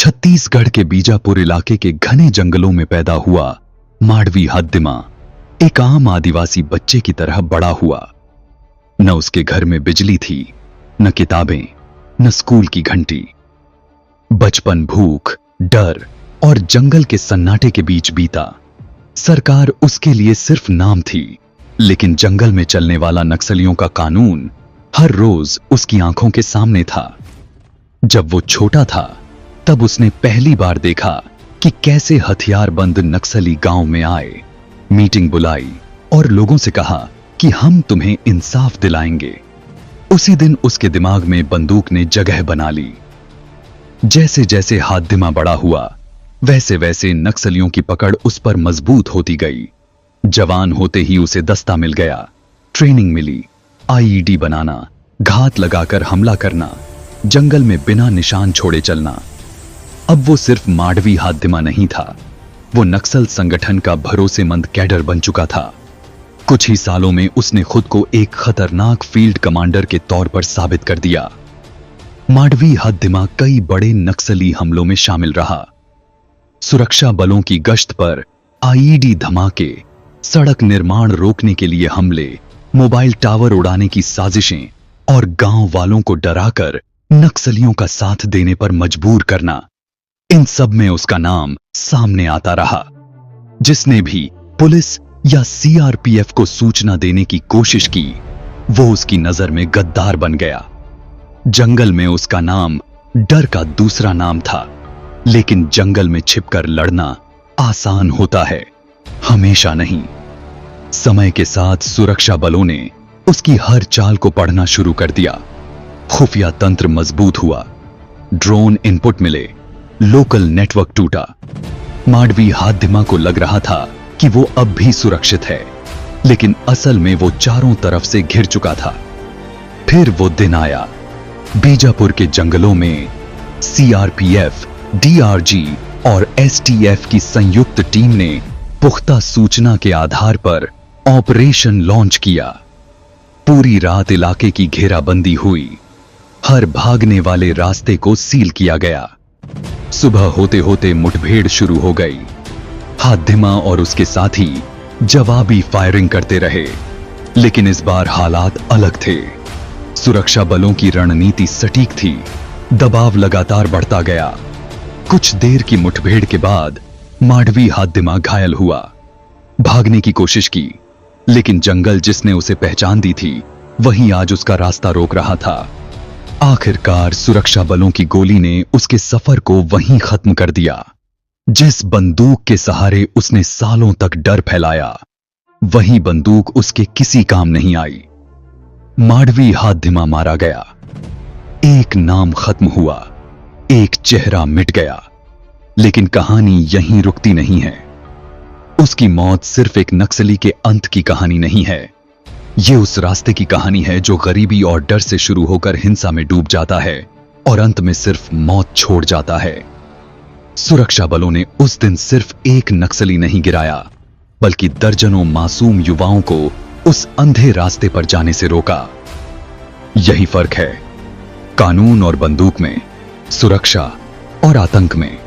छत्तीसगढ़ के बीजापुर इलाके के घने जंगलों में पैदा हुआ माडवी हाद्दिमा एक आम आदिवासी बच्चे की तरह बड़ा हुआ। न उसके घर में बिजली थी, न किताबें, न स्कूल की घंटी। बचपन भूख, डर और जंगल के सन्नाटे के बीच बीता। सरकार उसके लिए सिर्फ नाम थी, लेकिन जंगल में चलने वाला नक्सलियों का कानून हर रोज उसकी आंखों के सामने था। जब वो छोटा था तब उसने पहली बार देखा कि कैसे हथियारबंद नक्सली गांव में आए, मीटिंग बुलाई और लोगों से कहा कि हम तुम्हें इंसाफ दिलाएंगे। उसी दिन उसके दिमाग में बंदूक ने जगह बना ली। जैसे जैसे हाद्दिमा बड़ा हुआ, वैसे वैसे नक्सलियों की पकड़ उस पर मजबूत होती गई। जवान होते ही उसे दस्ता मिल गया, ट्रेनिंग मिली, आईईडी बनाना, घात लगाकर हमला करना, जंगल में बिना निशान छोड़े चलना। अब वो सिर्फ माडवी हाद्दिमा नहीं था, वो नक्सल संगठन का भरोसेमंद कैडर बन चुका था। कुछ ही सालों में उसने खुद को एक खतरनाक फील्ड कमांडर के तौर पर साबित कर दिया। माडवी हाद्दिमा कई बड़े नक्सली हमलों में शामिल रहा। सुरक्षा बलों की गश्त पर आईईडी धमाके, सड़क निर्माण रोकने के लिए हमले, मोबाइल टावर उड़ाने की साजिशें और गांव वालों को डराकर नक्सलियों का साथ देने पर मजबूर करना, इन सब में उसका नाम सामने आता रहा। जिसने भी पुलिस या सीआरपीएफ को सूचना देने की कोशिश की, वो उसकी नजर में गद्दार बन गया। जंगल में उसका नाम डर का दूसरा नाम था, लेकिन जंगल में छिपकर लड़ना आसान होता है, हमेशा नहीं। समय के साथ सुरक्षा बलों ने उसकी हर चाल को पढ़ना शुरू कर दिया। खुफिया तंत्र मजबूत हुआ, ड्रोन इनपुट मिले, लोकल नेटवर्क टूटा। माडवी हाद्दिमा को लग रहा था कि वो अब भी सुरक्षित है, लेकिन असल में वो चारों तरफ से घिर चुका था। फिर वो दिन आया। बीजापुर के जंगलों में सीआरपीएफ, डीआरजी और एसटीएफ की संयुक्त टीम ने पुख्ता सूचना के आधार पर ऑपरेशन लॉन्च किया। पूरी रात इलाके की घेराबंदी हुई, हर भागने वाले रास्ते को सील किया गया। सुबह होते होते मुठभेड़ शुरू हो गई। हाद्दिमा और उसके साथी जवाबी फायरिंग करते रहे, लेकिन इस बार हालात अलग थे। सुरक्षा बलों की रणनीति सटीक थी, दबाव लगातार बढ़ता गया। कुछ देर की मुठभेड़ के बाद माडवी हाद्दिमा घायल हुआ। भागने की कोशिश की, लेकिन जंगल जिसने उसे पहचान दी थी, वहीं आज उसका रास्ता रोक रहा था। आखिरकार सुरक्षा बलों की गोली ने उसके सफर को वहीं खत्म कर दिया। जिस बंदूक के सहारे उसने सालों तक डर फैलाया, वही बंदूक उसके किसी काम नहीं आई। माडवी हाद्दिमा मारा गया, एक नाम खत्म हुआ, एक चेहरा मिट गया। लेकिन कहानी यहीं रुकती नहीं है। उसकी मौत सिर्फ एक नक्सली के अंत की कहानी नहीं है, ये उस रास्ते की कहानी है जो गरीबी और डर से शुरू होकर हिंसा में डूब जाता है और अंत में सिर्फ मौत छोड़ जाता है। सुरक्षा बलों ने उस दिन सिर्फ एक नक्सली नहीं गिराया, बल्कि दर्जनों मासूम युवाओं को उस अंधे रास्ते पर जाने से रोका। यही फर्क है कानून और बंदूक में, सुरक्षा और आतंक में।